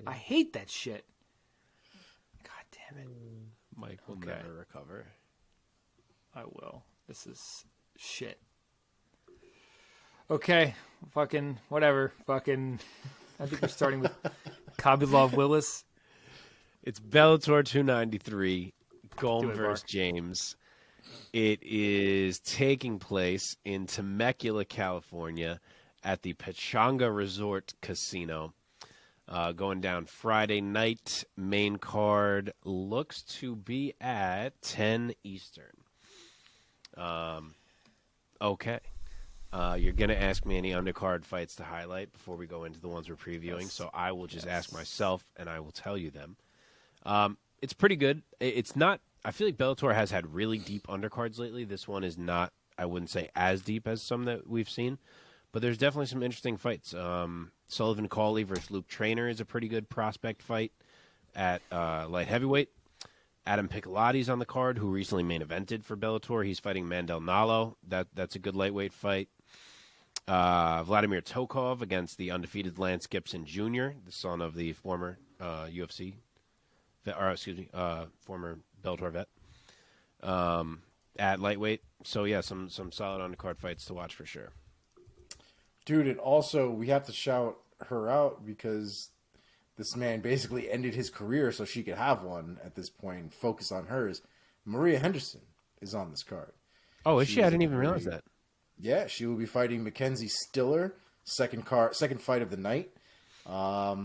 I hate that shit. God damn it. Mike will never recover. I will. This is shit. Okay. Fucking whatever. Fucking. I think we're starting with Khabilov Willis. It's Bellator 293, Golm it, versus Mark. James. It is taking place in Temecula, California, at the Pechanga Resort Casino. Going down Friday night. Main card looks to be at 10 Eastern. Okay. You're going to ask me any undercard fights to highlight before we go into the ones we're previewing, Yes. so I will just ask myself, and I will tell you them. It's pretty good. It's not – I feel like Bellator has had really deep undercards lately. This one is not, I wouldn't say, as deep as some that we've seen. But there's definitely some interesting fights. Sullivan Cauley versus Luke Traynor is a pretty good prospect fight at light heavyweight. Adam Piccolotti's on the card, who recently main evented for Bellator. He's fighting Mandel Nalo. That's a good lightweight fight. Vladimir Tokov against the undefeated Lance Gibson Jr., the son of the former UFC, former Bellator vet, at lightweight. So, yeah, some solid undercard fights to watch for sure. Dude, and also we have to shout her out because this man basically ended his career so she could have one at this point and focus on hers. Maria Henderson is on this card. Oh, is she? I didn't even realize that. Yeah, she will be fighting Mackenzie Stiller, second fight of the night. I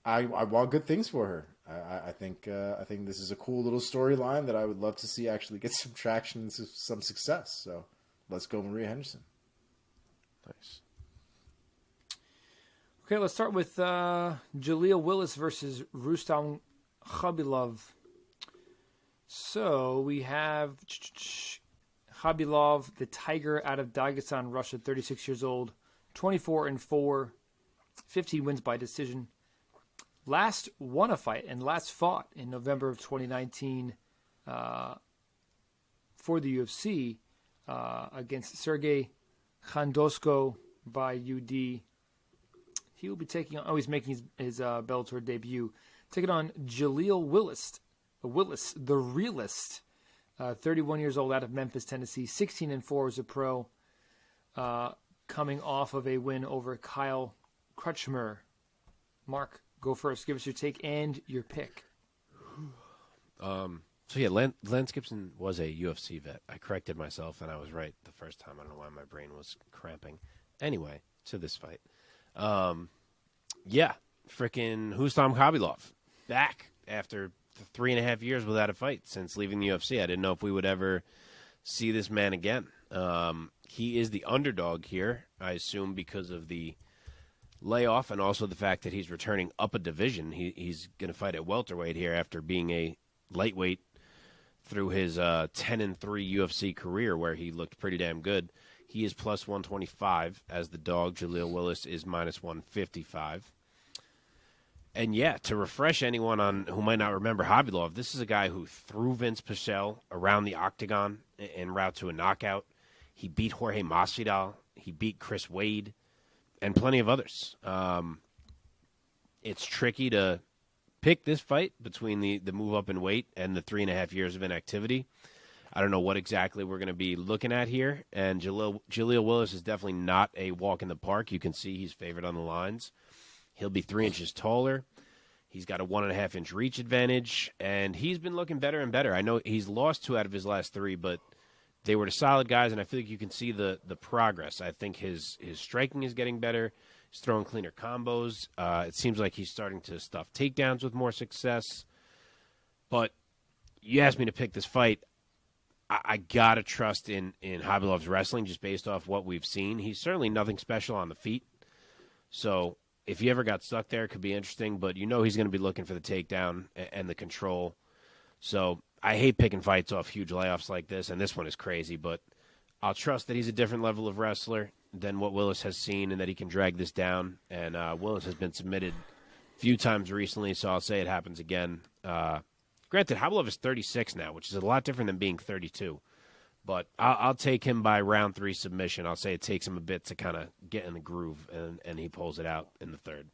want good things for her. I think this is a cool little storyline that I would love to see actually get some traction and some success. So let's go, Maria Henderson. Nice. Okay, let's start with Jaleel Willis versus Rustam Khabilov. So we have Khabilov, the Tiger out of Dagestan, Russia, 36 years old, 24-4, 15 wins by decision. Last won a fight and last fought in November of 2019 for the UFC against Sergey Khandosko by UD. He will be taking on, he's making his Bellator debut, taking on Jaleel Willis, the realist, 31 years old out of Memphis, Tennessee, 16-4 as a pro, coming off of a win over Kyle Crutchmer. Mark, go first. Give us your take and your pick. So, yeah, Lance Gibson was a UFC vet. I corrected myself, and I was right the first time. I don't know why my brain was cramping. Anyway, to this fight. Yeah, freaking Rustam Khabilov back after 3.5 years without a fight since leaving the UFC. I didn't know if we would ever see this man again. He is the underdog here, I assume, because of the layoff and also the fact that he's returning up a division. He's going to fight at welterweight here after being a lightweight through his 10-3 UFC career where he looked pretty damn good. He is plus 125 as the dog. Jaleel Willis is minus 155. And, yeah, to refresh anyone on who might not remember Khabilov, this is a guy who threw Vince Pichel around the octagon en route to a knockout. He beat Jorge Masvidal. He beat Chris Wade and plenty of others. It's tricky to pick this fight between the move up in weight and the 3.5 years of inactivity. I don't know what exactly we're going to be looking at here. And Jaleel Willis is definitely not a walk in the park. You can see he's favored on the lines. He'll be 3 inches taller. He's got a 1.5-inch reach advantage, and he's been looking better and better. I know he's lost 2 out of his last 3, but they were the solid guys, and I feel like you can see the progress. I think his striking is getting better. He's throwing cleaner combos. It seems like he's starting to stuff takedowns with more success. But you asked me to pick this fight. I got to trust in Khabilov's wrestling just based off what we've seen. He's certainly nothing special on the feet. So if he ever got stuck there, it could be interesting. But you know he's going to be looking for the takedown and the control. So I hate picking fights off huge layoffs like this, and this one is crazy. But I'll trust that he's a different level of wrestler than what Willis has seen and that he can drag this down. And Willis has been submitted a few times recently, so I'll say it happens again. Granted, Khabilov is 36 now, which is a lot different than being 32. But I'll take him by round 3 submission. I'll say it takes him a bit to kind of get in the groove, and he pulls it out in the third.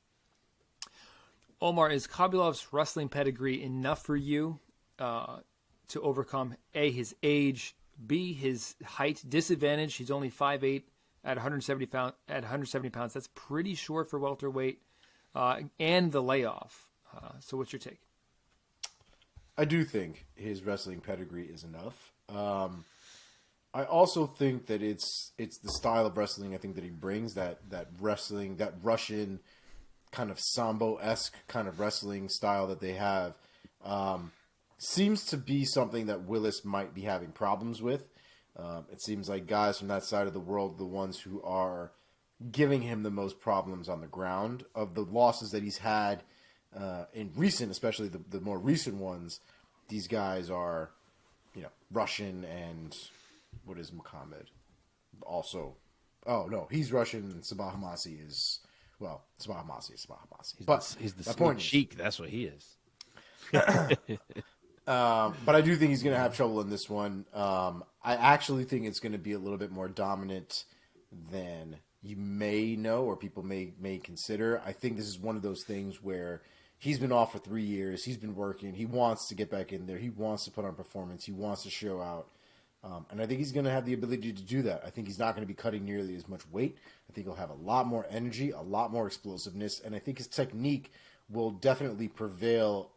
Omar, is Khabilov's wrestling pedigree enough for you to overcome A, his age, B, his height disadvantage? He's only 5'8" at 170 pounds. That's pretty short for welterweight, and the layoff. So what's your take? I do think his wrestling pedigree is enough. I also think that it's the style of wrestling I think that he brings, that wrestling, that Russian kind of Sambo-esque kind of wrestling style that they have, seems to be something that Willis might be having problems with. It seems like guys from that side of the world, the ones who are giving him the most problems on the ground. Of the losses that he's had in recent, especially the more recent ones, these guys are, Russian and what is Muhammad? Also, oh no, he's Russian and Sabah Hamasi is, well, Sabah Hamasi is Sabah Hamasi. He's the point cheek. That's what he is. But I do think he's going to have trouble in this one. I actually think it's going to be a little bit more dominant than you may know or people may consider. I think this is one of those things where he's been off for 3 years. He's been working. He wants to get back in there. He wants to put on performance. He wants to show out. And I think he's going to have the ability to do that. I think he's not going to be cutting nearly as much weight. I think he'll have a lot more energy, a lot more explosiveness, and I think his technique will definitely prevail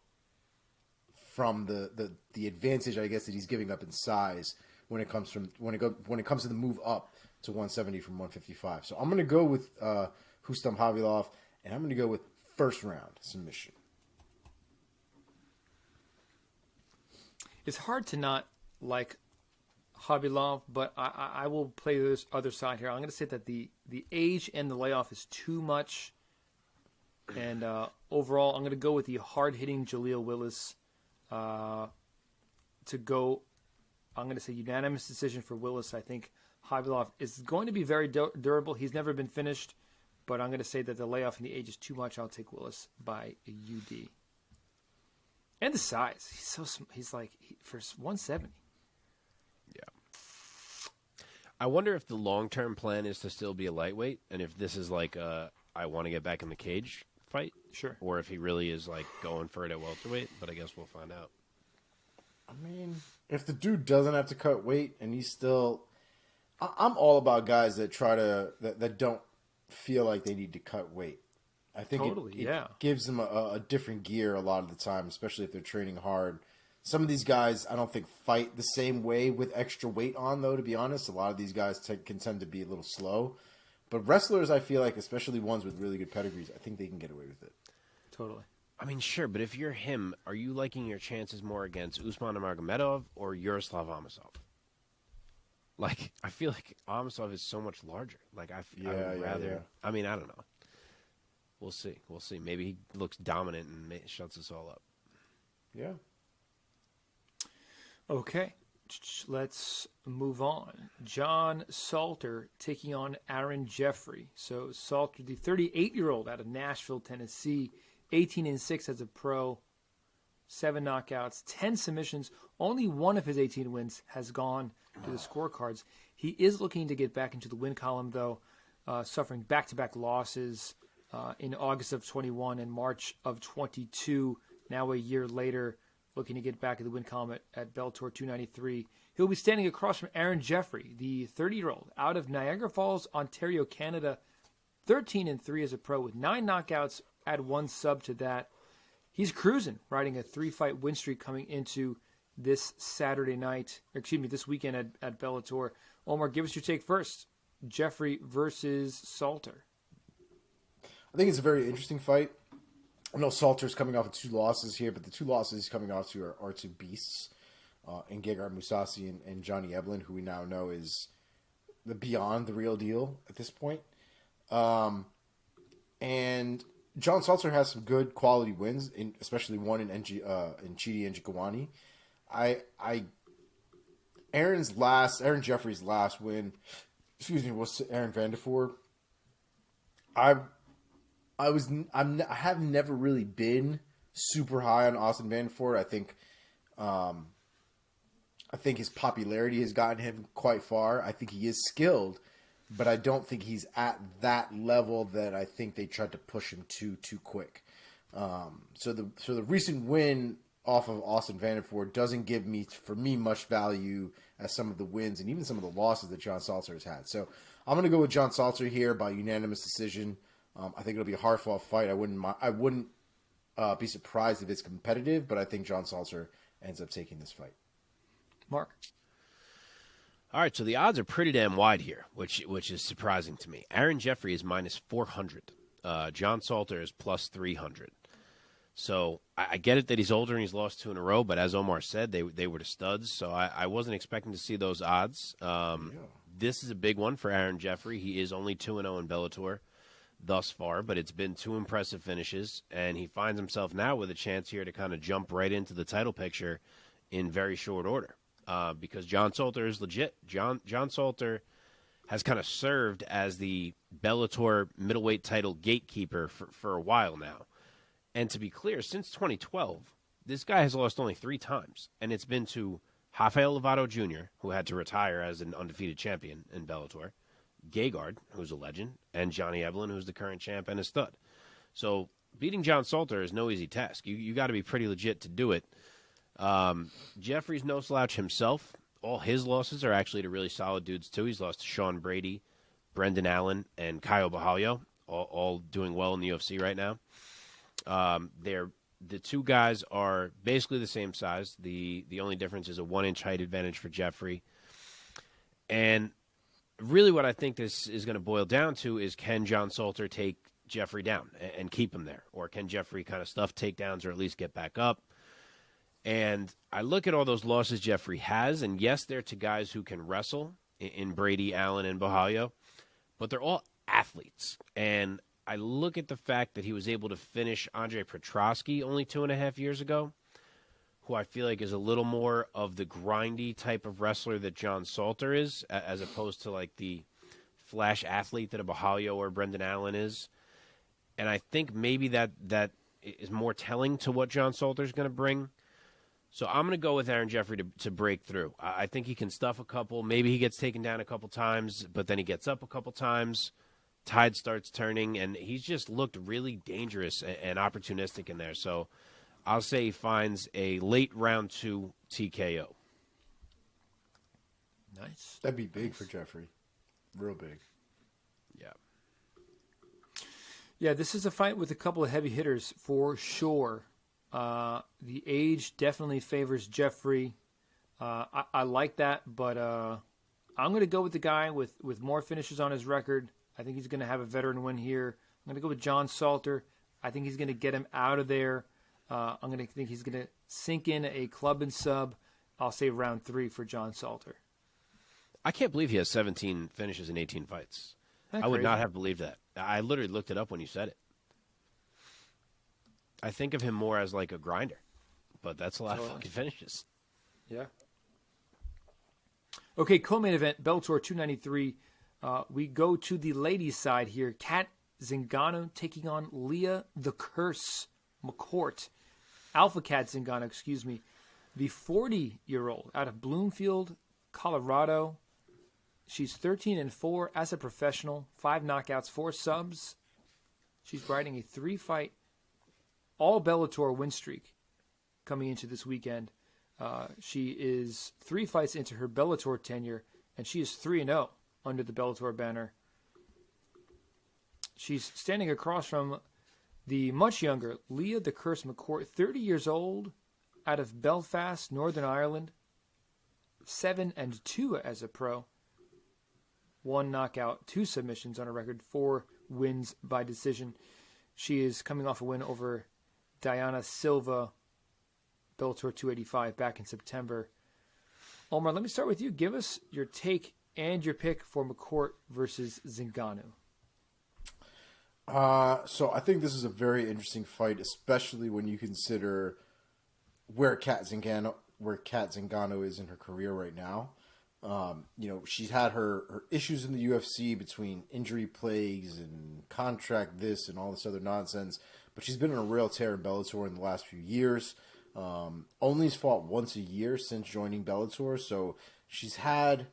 from the advantage, I guess, that he's giving up in size when it comes to the move up to 170 from 155. So I'm going to go with Rustam Khabilov, and I'm going to go with first round submission. It's hard to not like Khabilov, but I will play this other side here. I'm going to say that the age and the layoff is too much. And overall, I'm going to go with the hard-hitting Jaleel Willis to go. I'm going to say unanimous decision for Willis. I think Khabilov is going to be very durable. He's never been finished, but I'm going to say that the layoff and the age is too much. I'll take Willis by a UD. And the size. He's like, for 170. I wonder if the long-term plan is to still be a lightweight, and if this is like I want to get back in the cage fight, sure, or if he really is like going for it at welterweight. But I guess we'll find out. I mean, if the dude doesn't have to cut weight and he's still, I'm all about guys that that don't feel like they need to cut weight. I think it gives them a different gear a lot of the time, especially if they're training hard. Some of these guys, I don't think, fight the same way with extra weight on, though, to be honest. A lot of these guys can tend to be a little slow. But wrestlers, I feel like, especially ones with really good pedigrees, I think they can get away with it. Totally. I mean, sure, but if you're him, are you liking your chances more against Usman Nurmagomedov or Yaroslav Amosov? Like, I feel like Amosov is so much larger. Like, I would rather... Yeah. I mean, I don't know. We'll see. Maybe he looks dominant and shuts us all up. Yeah. Okay, let's move on. John Salter taking on Aaron Jeffery. So Salter, the 38-year-old out of Nashville, Tennessee, 18-6 as a pro, 7 knockouts, 10 submissions. Only one of his 18 wins has gone to the scorecards. He is looking to get back into the win column, though, suffering back-to-back losses in August of 21 and March of 22. Now a year later, looking to get back in the win column at Bellator 293. He'll be standing across from Aaron Jeffery, the 30-year-old out of Niagara Falls, Ontario, Canada, 13-3 as a pro with 9 knockouts, add 1 sub to that. He's cruising, riding a 3-fight win streak coming into this this weekend at Bellator. Omar, give us your take first. Jeffery versus Salter. I think it's a very interesting fight. I know Salter's coming off of 2 losses here, but the 2 losses he's coming off to are 2 beasts in Gegard Mousasi and Johnny Eblen, who we now know is beyond the real deal at this point. And John Salter has some good quality wins, especially one in Chidi and Jikawani. Aaron Jeffery's last win, was to Aaron Vandervoort. I have never really been super high on Austin Vandervoort. I think his popularity has gotten him quite far. I think he is skilled, but I don't think he's at that level that I think they tried to push him too quick. So the recent win off of Austin Vanderford doesn't give me much value as some of the wins and even some of the losses that John Salter has had. So I'm going to go with John Salter here by unanimous decision. I think it'll be a hard fought fight. I wouldn't be surprised if it's competitive, but I think John Salter ends up taking this fight. Mark? All right, so the odds are pretty damn wide here, which is surprising to me. Aaron Jeffery is minus 400. John Salter is plus 300. So I get it that he's older and he's lost 2 in a row, but as Omar said, they were the studs, so I wasn't expecting to see those odds. This is a big one for Aaron Jeffery. He is only 2-0 in Bellator thus far, but it's been 2 impressive finishes, and he finds himself now with a chance here to kind of jump right into the title picture in very short order because John Salter is legit. John Salter has kind of served as the Bellator middleweight title gatekeeper for a while now. And to be clear, since 2012, this guy has lost only 3 times, and it's been to Rafael Lovato Jr., who had to retire as an undefeated champion in Bellator, Gegard, who's a legend, and Johnny Evelyn, who's the current champ and a stud. So beating John Salter is no easy task. You got to be pretty legit to do it. Jeffrey's no slouch himself. All his losses are actually to really solid dudes, too. He's lost to Sean Brady, Brendan Allen, and Caio Bahallo, all doing well in the UFC right now. The 2 guys are basically the same size. The only difference is a 1-inch height advantage for Jeffrey. And really what I think this is going to boil down to is, can John Salter take Jeffrey down and keep him there? Or can Jeffrey kind of stuff takedowns or at least get back up? And I look at all those losses Jeffrey has, and yes, they're to guys who can wrestle in Brady, Allen, and Bahallo, but they're all athletes. And I look at the fact that he was able to finish Andre Petrosky only 2.5 years ago, who I feel like is a little more of the grindy type of wrestler that John Salter is, as opposed to like the flash athlete that a Bahallo or Brendan Allen is. And I think maybe that is more telling to what John Salter is going to bring. So I'm going to go with Aaron Jeffery to break through. I think he can stuff a couple. Maybe he gets taken down a couple times, but then he gets up a couple times. Tide starts turning, and he's just looked really dangerous and opportunistic in there. So I'll say he finds a late round 2 TKO. Nice. That'd be big for Jeffrey. Real big. Yeah. Yeah, this is a fight with a couple of heavy hitters for sure. The age definitely favors Jeffrey. I like that, but I'm going to go with the guy with more finishes on his record. I think he's going to have a veteran win here. I'm going to go with John Salter. I think he's going to get him out of there. I'm going to think he's going to sink in a club and sub. I'll say round 3 for John Salter. I can't believe he has 17 finishes in 18 fights. Isn't that I would crazy? not have believed that. I literally looked it up when you said it. I think of him more as like a grinder, but that's a lot of fucking finishes. Yeah. Okay, co-main event, Bellator 293. We go to the ladies' side here. Kat Zingano taking on Leah the Curse McCourt. Alpha Cat Zingano, excuse me. The 40-year-old out of Bloomfield, Colorado. She's 13-4 as a professional. 5 knockouts, 4 subs. She's riding a 3-fight all Bellator win streak coming into this weekend. She is 3 fights into her Bellator tenure, and she is 3-0 under the Bellator banner. She's standing across from the much younger Leah the Curse McCourt, 30 years old, out of Belfast, Northern Ireland. 7-2 as a pro. 1 knockout, 2 submissions on her record, 4 wins by decision. She is coming off a win over Diana Silva, Bellator 285 back in September. Omar, let me start with you. Give us your take and your pick for McCourt versus Zingano. So I think this is a very interesting fight, especially when you consider where Kat Zingano is in her career right now. She's had her issues in the UFC between injury plagues and contract this and all this other nonsense, but she's been on a real tear in Bellator in the last few years. Only's fought once a year since joining Bellator, so she's had,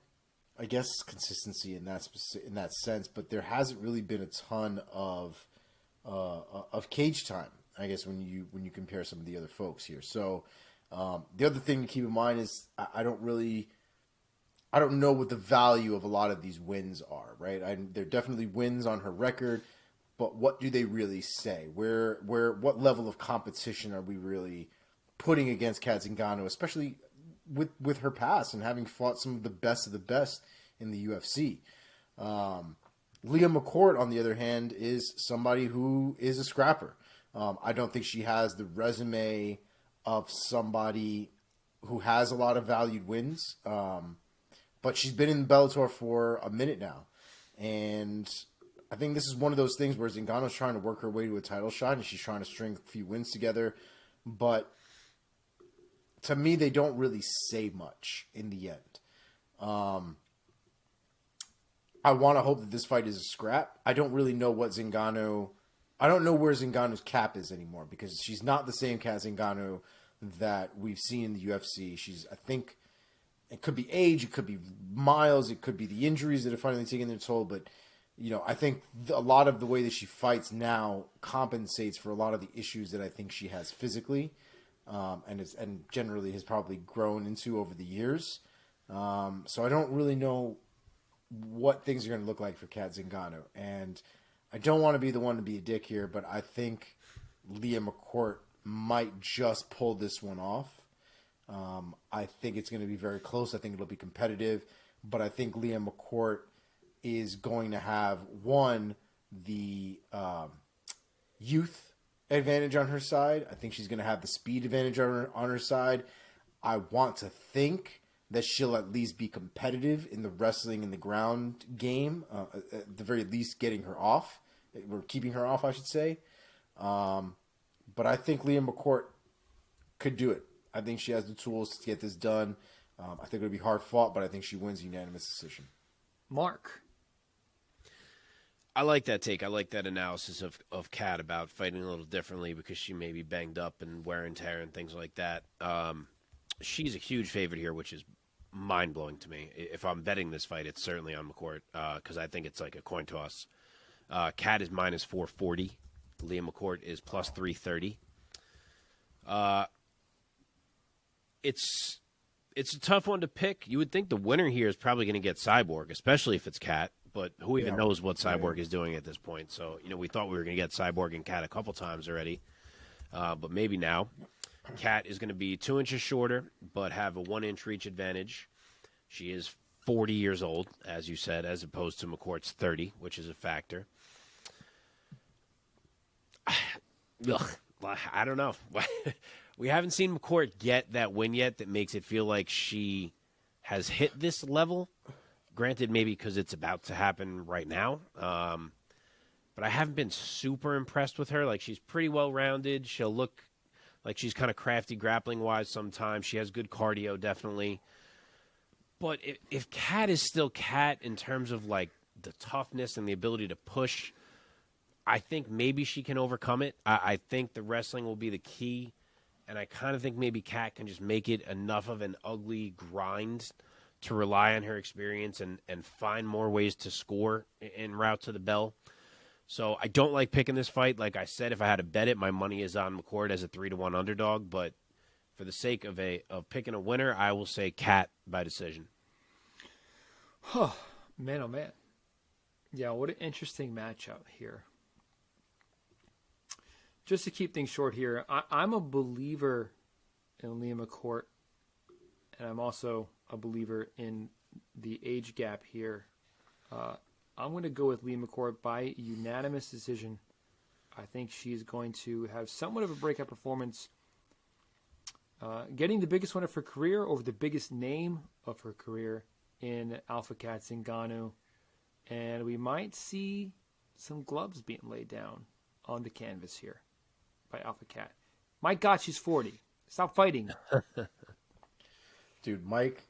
I guess, consistency in that sense, but there hasn't really been a ton of cage time. I guess when you compare some of the other folks here. So the other thing to keep in mind is I don't know what the value of a lot of these wins are, right? They're definitely wins on her record, but what do they really say? What level of competition are we really putting against Kat Zingano, especially with her past and having fought some of the best in the UFC? Leah McCourt, on the other hand, is somebody who is a scrapper. I don't think she has the resume of somebody who has a lot of valued wins. But she's been in Bellator for a minute now. And I think this is one of those things where Zingano's trying to work her way to a title shot and she's trying to string a few wins together. But to me, they don't really say much in the end. I want to hope that this fight is a scrap. I don't really know what Zingano... I don't know where Zingano's cap is anymore because she's not the same Kat Zingano that we've seen in the UFC. I think it could be age, it could be miles, it could be the injuries that are finally taking their toll. But, I think a lot of the way that she fights now compensates for a lot of the issues that I think she has physically and generally has probably grown into over the years. So I don't really know what things are going to look like for Kat Zingano. And I don't want to be the one to be a dick here, but I think Leah McCourt might just pull this one off. I think it's going to be very close. I think it'll be competitive, but I think Leah McCourt is going to have, the youth advantage on her side. I think she's going to have the speed advantage on her side. I want to think that she'll at least be competitive in the wrestling and the ground game, at the very least getting her off. We're keeping her off, I should say. But I think Leah McCourt could do it. I think she has the tools to get this done. I think it'll be hard fought, but I think she wins unanimous decision. Mark. I like that take. I like that analysis of Kat about fighting a little differently because she may be banged up and wear and tear and things like that. She's a huge favorite here, which is mind-blowing to me. If I'm betting this fight, it's certainly on McCourt because I think it's like a coin toss. Kat is minus 440. Leah McCourt is plus 330. It's a tough one to pick. You would think the winner here is probably going to get Cyborg, especially if it's Kat. But who even knows what Cyborg is doing at this point? So, we thought we were going to get Cyborg and Kat a couple times already. But maybe now. Kat is going to be 2 inches shorter, but have a 1-inch reach advantage. She is 40 years old, as you said, as opposed to McCourt's 30, which is a factor. Ugh, I don't know. We haven't seen McCourt get that win yet that makes it feel like she has hit this level. Granted, maybe because it's about to happen right now. But I haven't been super impressed with her. Like, she's pretty well-rounded. She'll look like she's kind of crafty grappling-wise sometimes. She has good cardio, definitely. But if Kat is still Kat in terms of, like, the toughness and the ability to push, I think maybe she can overcome it. I think the wrestling will be the key. And I kind of think maybe Kat can just make it enough of an ugly grind to rely on her experience and find more ways to score en route to the bell. So I don't like picking this fight. Like I said, if I had to bet it, my money is on McCourt as a 3-1 underdog. But for the sake of picking a winner, I will say Kat by decision. Oh, man, oh, man. Yeah, what an interesting matchup here. Just to keep things short here, I'm a believer in Leah McCourt, and I'm also a believer in the age gap here. I'm going to go with Leah McCourt by unanimous decision. I think she's going to have somewhat of a breakout performance, getting the biggest win of her career over the biggest name of her career in Alpha Kat Zingano. And we might see some gloves being laid down on the canvas here by Alpha Kat. My God, she's 40. Stop fighting. Dude, Mike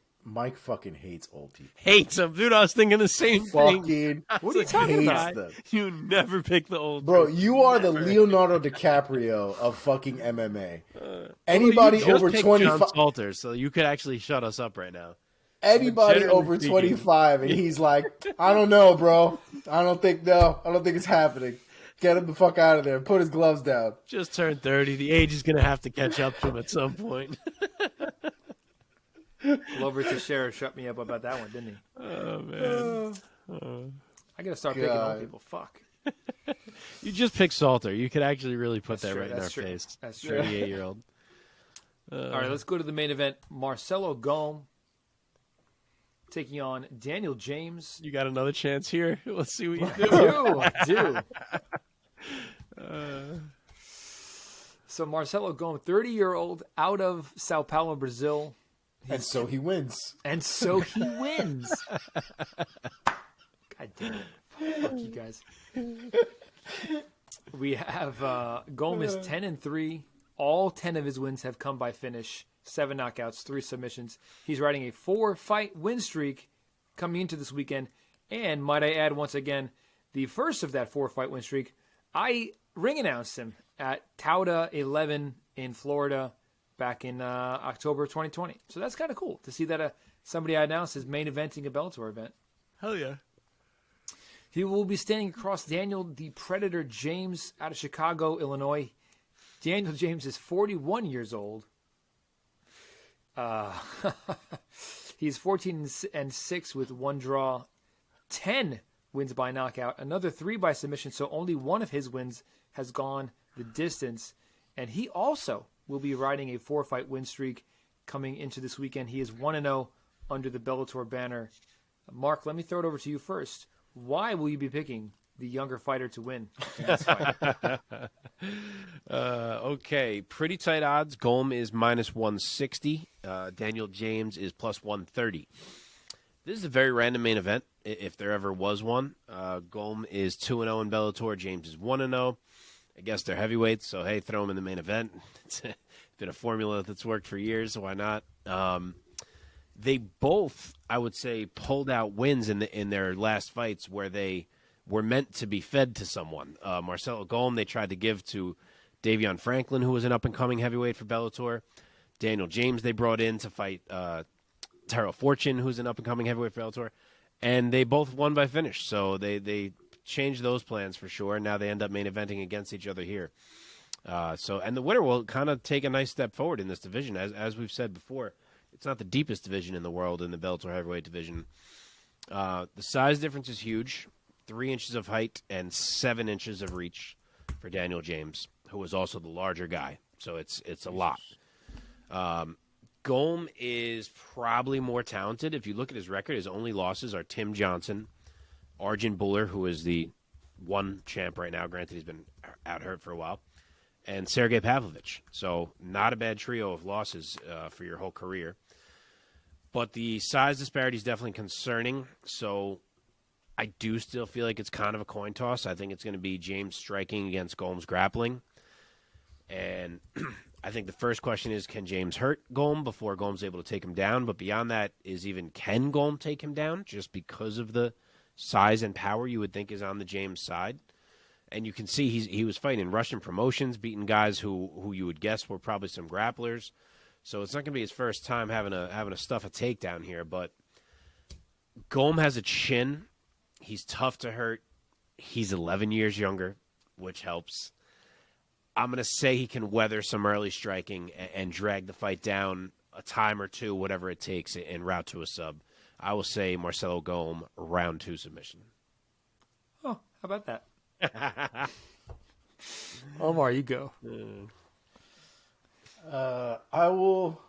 fucking hates old people. Hates them. Dude, I was thinking the same thing. What are you talking about? Them. You never pick the old Bro, people. you are the Leonardo DiCaprio of fucking MMA. Anybody over 25... Salter, so you could actually shut us up right now. Anybody over 25 and he's like, I don't know, bro. I don't think it's happening. Get him the fuck out of there. Put his gloves down. Just turned 30. The age is going to have to catch up to him at some point. Glover Teixeira shut me up about that one, didn't he? Oh, man. I got to start picking old people. Fuck. You just picked Salter. You could actually really put That's that true. right in That's our true. face. That's true. 38-year-old. All right, let's go to the main event. Marcelo Golm taking on Daniel James. You got another chance here. Let's see what you I do. do. So Marcelo Golm, 30-year-old, out of Sao Paulo, Brazil. And so he wins. And so he wins. God damn it. Fuck you guys. We have Golm is 10-3. All 10 of his wins have come by finish. 7 knockouts, 3 submissions. He's riding a 4-fight win streak coming into this weekend. And might I add once again, the first of that 4-fight win streak, I ring announced him at Tauda 11 in Florida back in October 2020. So that's kind of cool to see that somebody I announced is main eventing a Bellator event. Hell yeah. He will be standing across Daniel the Predator James out of Chicago, Illinois. Daniel James is 41 years old. He's 14-6 with 1 draw, 10 wins by knockout, another 3 by submission, so only one of his wins has gone the distance. And he also will be riding a 4-fight win streak coming into this weekend. He is 1-0 under the Bellator banner. Mark, let me throw it over to you first. Why will you be picking the younger fighter to win in this fight? Okay, pretty tight odds. Golm is -160. Daniel James is +130. This is a very random main event, if there ever was one. Golm is 2-0 in Bellator. James is 1-0. I guess they're heavyweights, so hey, throw them in the main event. It's been a formula that's worked for years, so why not? They both, I would say, pulled out wins in their last fights where they were meant to be fed to someone. Marcelo Golm, they tried to give to Davion Franklin, who was an up-and-coming heavyweight for Bellator. Daniel James they brought in to fight Terrell Fortune, who's an up-and-coming heavyweight for Bellator. And they both won by finish, so they changed those plans for sure. Now they end up main eventing against each other here. And the winner will kind of take a nice step forward in this division. As we've said before, it's not the deepest division in the world in the Bellator heavyweight division. The size difference is huge. 3 inches of height and 7 inches of reach for Daniel James, who is also the larger guy. So it's a lot. Golm is probably more talented. If you look at his record, his only losses are Tim Johnson, Arjun Buller, who is the one champ right now. Granted, he's been out hurt for a while. And Sergey Pavlovich. So not a bad trio of losses for your whole career. But the size disparity is definitely concerning. So I do still feel like it's kind of a coin toss. I think it's going to be James striking against Golm's grappling. And I think the first question is, can James hurt Golm before Golm's able to take him down? But beyond that is even, can Golm take him down just because of the size and power you would think is on the James side? And you can see he was fighting in Russian promotions, beating guys who you would guess were probably some grapplers. So it's not going to be his first time having to stuff a takedown here. But Golm has a chin. He's tough to hurt. He's 11 years younger, which helps. I'm going to say he can weather some early striking and drag the fight down a time or two, whatever it takes, en route to a sub. I will say Marcelo Golm, round 2 submission. Oh, how about that? Omar, you go. I will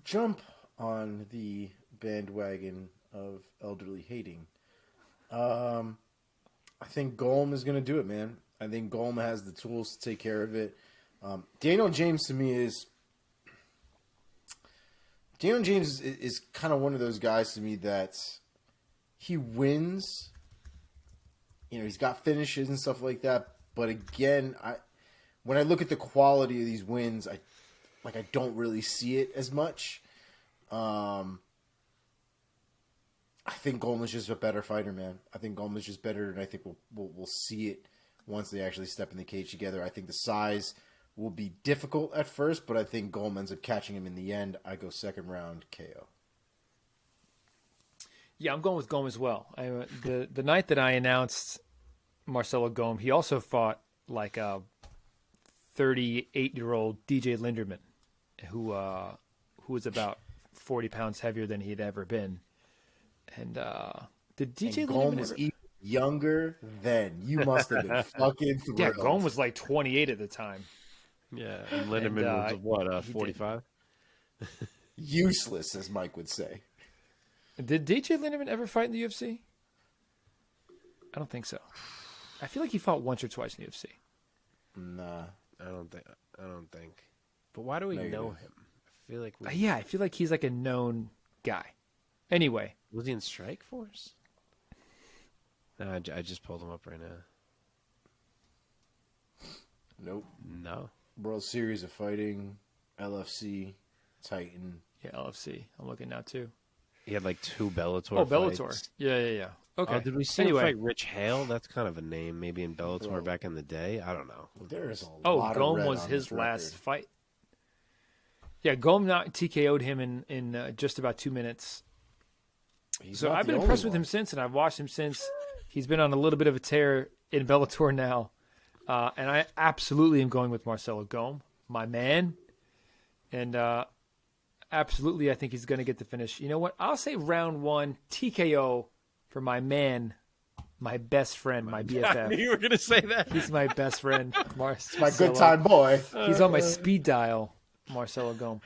jump on the bandwagon of elderly hating. I think Golm is going to do it, man. I think Golm has the tools to take care of it. Daniel James to me is kind of one of those guys to me that he wins. You know, he's got finishes and stuff like that. But again, when I look at the quality of these wins, I don't really see it as much. I think Golm is just a better fighter, man. I think Golm is just better, and I think we'll see it once they actually step in the cage together. I think the size will be difficult at first, but I think Golm ends up catching him in the end. I go second round KO. Yeah, I'm going with Golm as well. The night that I announced Marcelo Golm, he also fought like a 38-year-old DJ Linderman, who was about 40 pounds heavier than he'd ever been. And did DJ Golm Linderman was ever... even younger then. You must have been fucking thrilled. Yeah, Golm was like 28 at the time. Yeah, and Linderman was what, 45? Useless, as Mike would say. Did DJ Linderman ever fight in the UFC? I don't think so. I feel like he fought once or twice in the UFC. Nah. I don't think. But why do we know him? I feel like I feel like he's like a known guy. Anyway. Was he in Strike Force? No, I just pulled him up right now. Nope. No. World Series of Fighting, LFC, Titan. Yeah, LFC. I'm looking now too. He had like 2 Bellator Oh, Bellator. fights. Yeah. Okay. Oh, did we see him fight Rich Hale? That's kind of a name, maybe in Bellator back in the day. I don't know. There is a lot of Golm red was on his this last record. fight. Yeah, Golm TKO'd him in just about 2 minutes. He's So not I've the been only impressed with one. him since, and I've watched him since. He's been on a little bit of a tear in Bellator now. And I absolutely am going with Marcelo Golm, my man. And absolutely, I think he's going to get the finish. You know what? I'll say round 1, TKO for my man, my best friend, my I BFF. knew you were going to say that. He's my best friend, Marcelo. My good time boy. He's on my speed dial, Marcelo Golm.